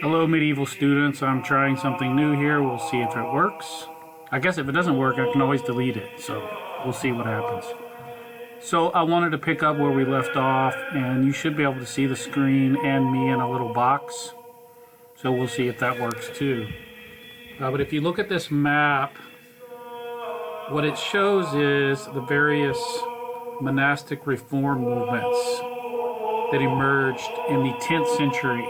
Hello medieval students, I'm trying something new here. We'll see if it works. I guess if it doesn't work, I can always delete it, so we'll see what happens. So I wanted to pick up where we left off, and you should be able to see the screen and me in a little box. So we'll see if that works too. But if you look at this map, what it shows is the various monastic reform movements that emerged in the 10th century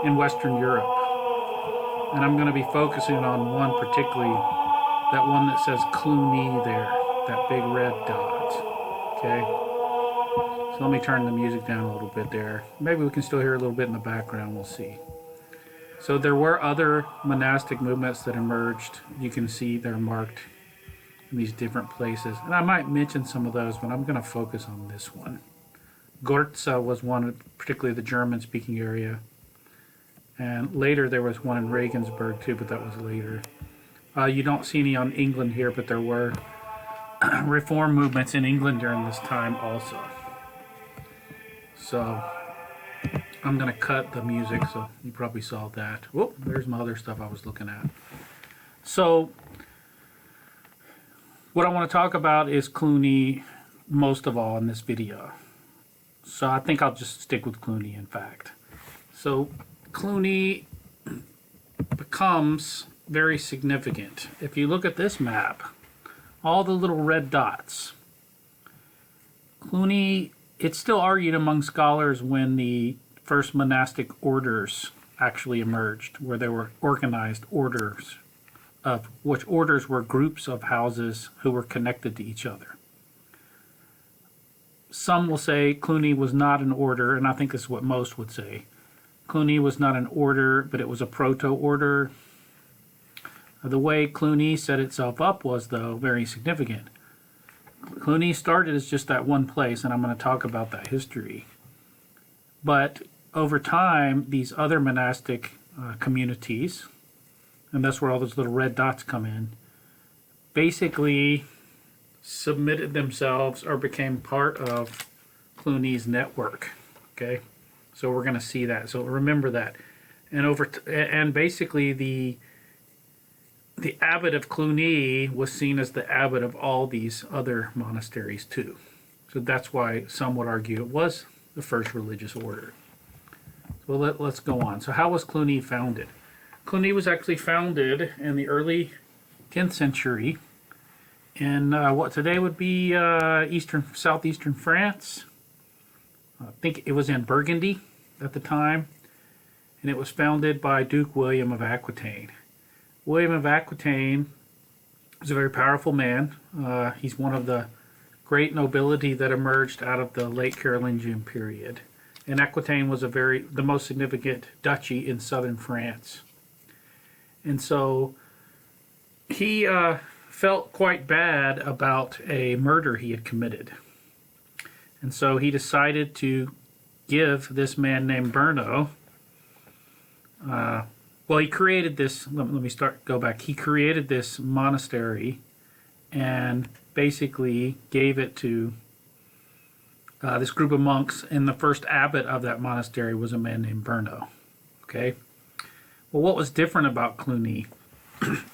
in Western Europe. And I'm going to be focusing on one particularly, that one that says Cluny there, that big red dot. Okay? So let me turn the music down a little bit there. Maybe we can still hear a little bit in the background, we'll see. So there were other monastic movements that emerged. You can see they're marked in these different places. And I might mention some of those, but I'm going to focus on this one. Gorza was one, particularly the German-speaking area. And later there was one in Regensburg too, but that was later. You don't see any on England here, but there were reform movements in England during this time also. So I'm going to cut the music, so you probably saw that. Whoop, there's my other stuff I was looking at. So what I want to talk about is Cluny most of all in this video. So I think I'll just stick with Cluny, in fact. So Cluny becomes very significant. If you look at this map, all the little red dots, Cluny, it's still argued among scholars when the first monastic orders actually emerged, where there were organized orders, of which orders were groups of houses who were connected to each other. Some will say Cluny was not an order, and I think this is what most would say. Cluny was not an order, but it was a proto-order. The way Cluny set itself up was, though, very significant. Cluny started as just that one place, and I'm going to talk about that history. But over time, these other monastic communities, and that's where all those little red dots come in, basically submitted themselves or became part of Cluny's network. Okay, so we're going to see that. So remember that. And basically the abbot of Cluny was seen as the abbot of all these other monasteries too. So that's why some would argue it was the first religious order. So let's go on. So how was Cluny founded? Cluny was actually founded in the early 10th century in what today would be southeastern France. I think it was in Burgundy at the time, and it was founded by Duke William of Aquitaine. William of Aquitaine was a very powerful man. He's one of the great nobility that emerged out of the late Carolingian period. And Aquitaine was the most significant duchy in southern France. And so he felt quite bad about a murder he had committed. And so he decided to give this man named Berno, well, he created this, let me go back. He created this monastery and basically gave it to this group of monks, and the first abbot of that monastery was a man named Berno. Okay? Well, what was different about Cluny?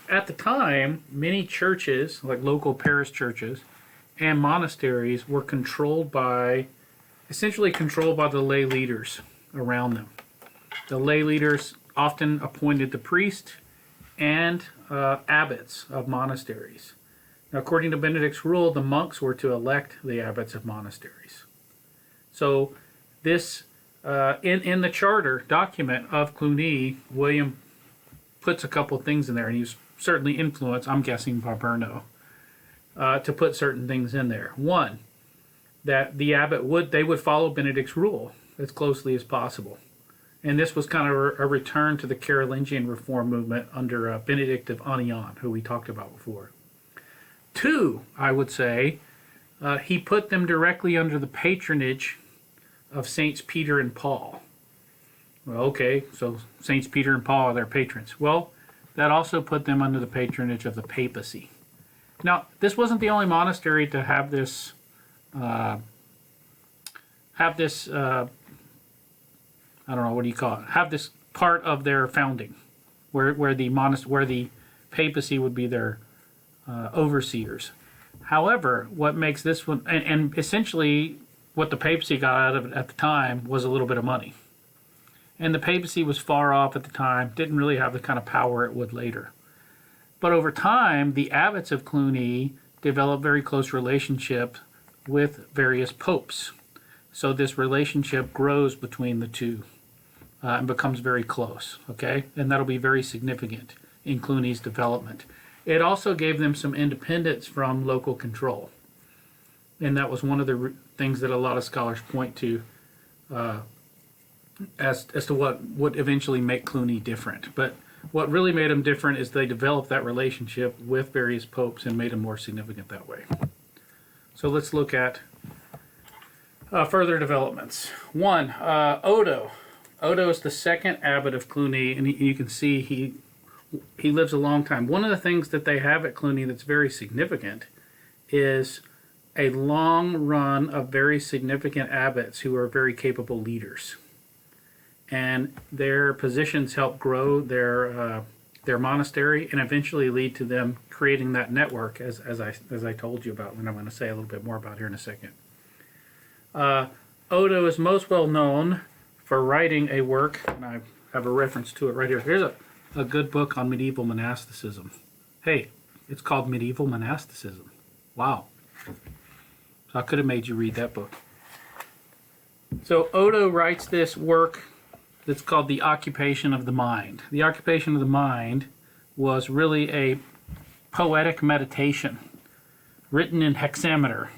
At the time, many churches, like local parish churches, and monasteries were essentially controlled by the lay leaders around them. The lay leaders often appointed the priest and abbots of monasteries. Now, according to Benedict's rule, the monks were to elect the abbots of monasteries. So this, in the charter document of Cluny, William puts a couple things in there, and he was certainly influenced, I'm guessing, by Berno, to put certain things in there. One, that the abbot would follow Benedict's rule as closely as possible. And this was kind of a return to the Carolingian reform movement under Benedict of Anion, who we talked about before. Two, I would say, he put them directly under the patronage of Saints Peter and Paul. Well, okay, so Saints Peter and Paul are their patrons. Well, that also put them under the patronage of the papacy. Now, this wasn't the only monastery to have this I don't know, what do you call it? Have this part of their founding, where the papacy would be their overseers. However, what makes this one, and essentially what the papacy got out of it at the time was a little bit of money. And the papacy was far off at the time, didn't really have the kind of power it would later. But over time, the abbots of Cluny developed very close relationships with various popes. So this relationship grows between the two and becomes very close, okay? And that'll be very significant in Cluny's development. It also gave them some independence from local control. And that was one of the things that a lot of scholars point to as to what would eventually make Cluny different. But what really made them different is they developed that relationship with various popes and made them more significant that way. So let's look at further developments. One, Odo. Odo is the second abbot of Cluny, and you can see he lives a long time. One of the things that they have at Cluny that's very significant is a long run of very significant abbots who are very capable leaders. And their positions help grow their monastery and eventually lead to them creating that network, as I told you about, and I'm going to say a little bit more about here in a second. Odo is most well known for writing a work, and I have a reference to it right here. Here's a good book on medieval monasticism. Hey, it's called Medieval Monasticism. Wow. So I could have made you read that book. So Odo writes this work that's called The Occupation of the Mind. The Occupation of the Mind was really a poetic meditation written in hexameter.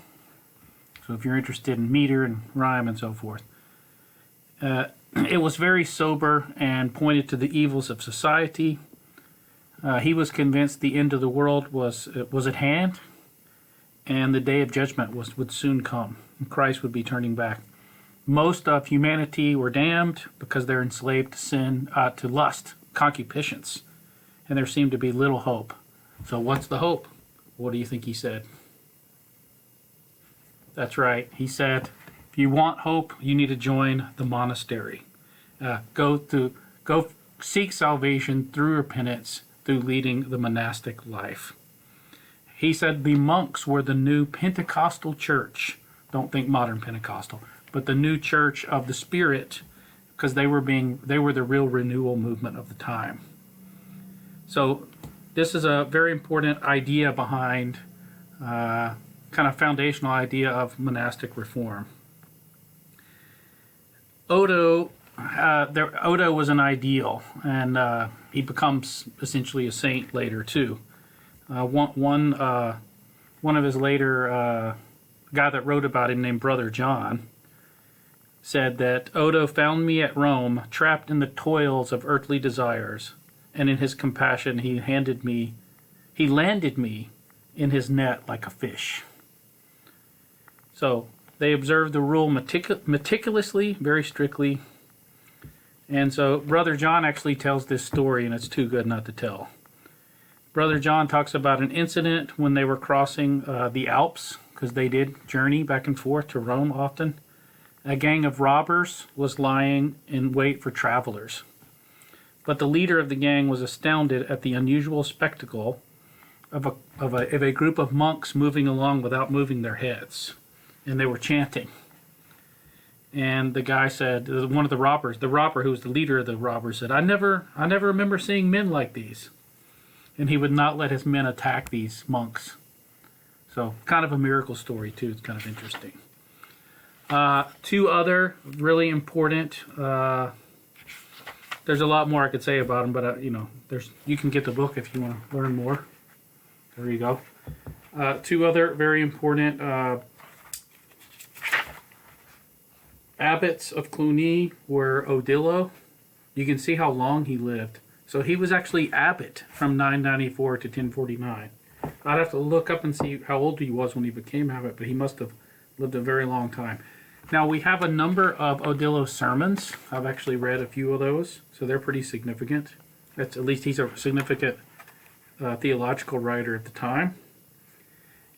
So if you're interested in meter and rhyme and so forth. It was very sober and pointed to the evils of society. He was convinced the end of the world was at hand, and the day of judgment would soon come, and Christ would be turning back. Most of humanity were damned because they're enslaved to sin, to lust, concupiscence, and there seemed to be little hope. So what's the hope? What do you think he said? That's right. He said, if you want hope, you need to join the monastery. Go seek salvation through repentance, through leading the monastic life. He said the monks were the new Pentecostal church. Don't think modern Pentecostal, but the new church of the Spirit, because they were the real renewal movement of the time. So this is a very important idea behind kind of foundational idea of monastic reform. Odo was an ideal, and he becomes essentially a saint later too. One of his later guy that wrote about him, named Brother John, said that Odo found me at Rome, trapped in the toils of earthly desires, and in his compassion he landed me in his net like a fish. So they observed the rule meticulously, very strictly. And so Brother John actually tells this story, and it's too good not to tell. Brother John talks about an incident when they were crossing the Alps, because they did journey back and forth to Rome often. A gang of robbers was lying in wait for travelers. But the leader of the gang was astounded at the unusual spectacle of a group of monks moving along without moving their heads. And they were chanting. And the guy said, one of the robber who was the leader of the robbers said, I never remember seeing men like these. And he would not let his men attack these monks. So kind of a miracle story too. It's kind of interesting. Two other really important, there's a lot more I could say about them, but you can get the book if you want to learn more. There you go. Two other very important abbots of Cluny were Odilo. You can see how long he lived. So he was actually abbot from 994 to 1049. I'd have to look up and see how old he was when he became abbot, but he must have lived a very long time. Now we have a number of Odilo's sermons. I've actually read a few of those, so they're pretty significant. At least he's a significant theological writer at the time.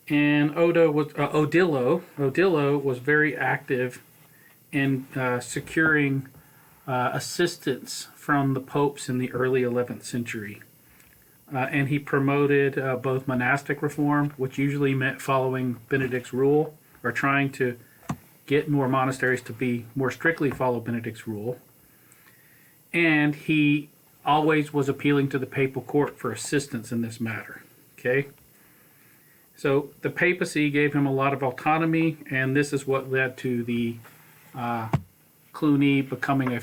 And Odilo was very active in securing assistance from the popes in the early 11th century. And he promoted both monastic reform, which usually meant following Benedict's rule, or trying to get more monasteries to be more strictly follow Benedict's rule. And he always was appealing to the papal court for assistance in this matter. Okay? So the papacy gave him a lot of autonomy, and this is what led to the Cluny becoming a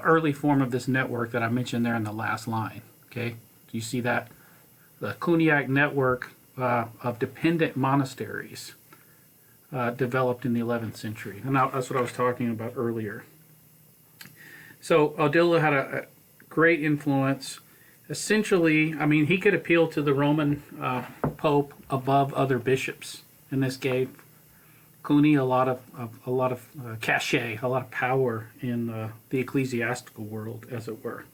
early form of this network that I mentioned there in the last line. Okay? Do you see that? The Cluniac network of dependent monasteries developed in the 11th century. And that's what I was talking about earlier. So Odilo had a great influence. Essentially, I mean, he could appeal to the Roman Pope above other bishops, and this gave Cluny a lot of cachet, a lot of power in the ecclesiastical world, as it were.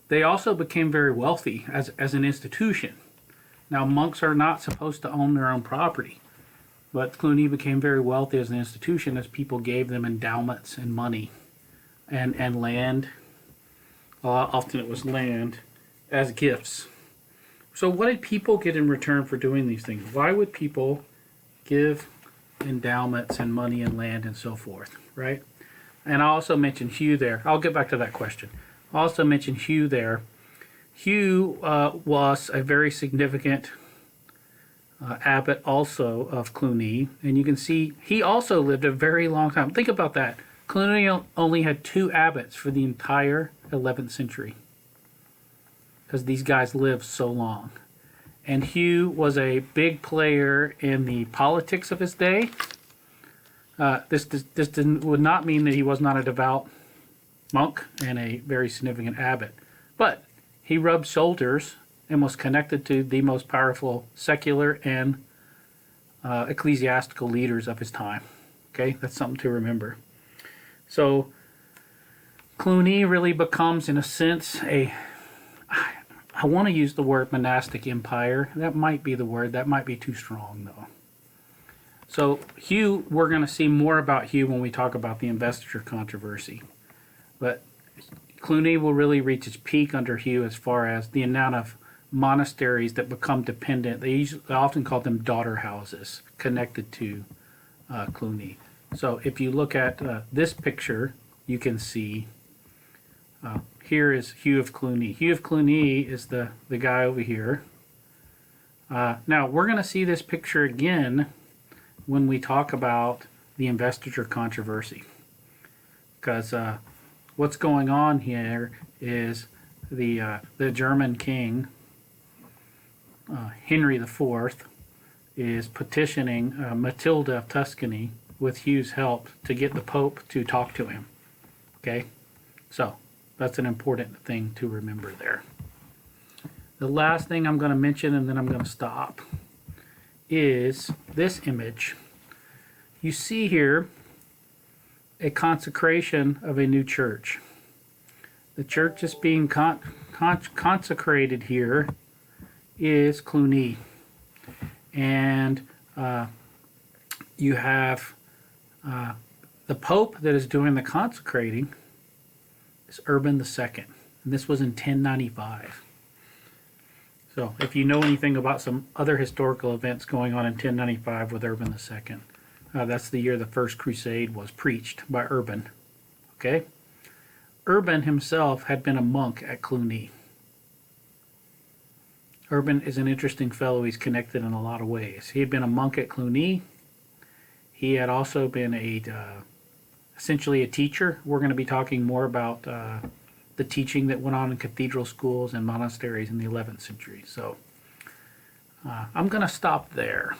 They also became very wealthy as an institution. Now, monks are not supposed to own their own property, but Cluny became very wealthy as an institution as people gave them endowments and money and land. Often it was land as gifts. So what did people get in return for doing these things? Why would people give endowments and money and land and so forth, right? And I also mentioned Hugh there. I'll get back to that question. I also mentioned Hugh there. Hugh was a very significant abbot also of Cluny, and you can see he also lived a very long time. Think about that. Cluny only had 2 abbots for the entire 11th century because these guys lived so long. And Hugh was a big player in the politics of his day. This would not mean that he was not a devout monk and a very significant abbot, but he rubbed shoulders and was connected to the most powerful secular and ecclesiastical leaders of his time. Okay, that's something to remember. So Cluny really becomes, in a sense, I want to use the word monastic empire. That might be the word. That might be too strong, though. So Hugh, we're going to see more about Hugh when we talk about the investiture controversy. But Cluny will really reach its peak under Hugh as far as the amount of monasteries that become dependent. They often call them daughter houses connected to Cluny. So if you look at this picture, you can see here is Hugh of Cluny. Hugh of Cluny is the guy over here. Now, we're going to see this picture again when we talk about the investiture controversy. Because what's going on here is the German king, Henry IV, is petitioning Matilda of Tuscany with Hugh's help to get the Pope to talk to him. Okay? So, that's an important thing to remember there. The last thing I'm going to mention, and then I'm going to stop, is this image. You see here a consecration of a new church. The church that's being consecrated here is Cluny. And you have the Pope that is doing the consecrating is Urban II. And this was in 1095. So if you know anything about some other historical events going on in 1095 with Urban II, that's the year the First Crusade was preached by Urban. Okay? Urban himself had been a monk at Cluny. Urban is an interesting fellow. He's connected in a lot of ways. He had been a monk at Cluny. He had also been essentially a teacher. We're going to be talking more about the teaching that went on in cathedral schools and monasteries in the 11th century. So I'm going to stop there.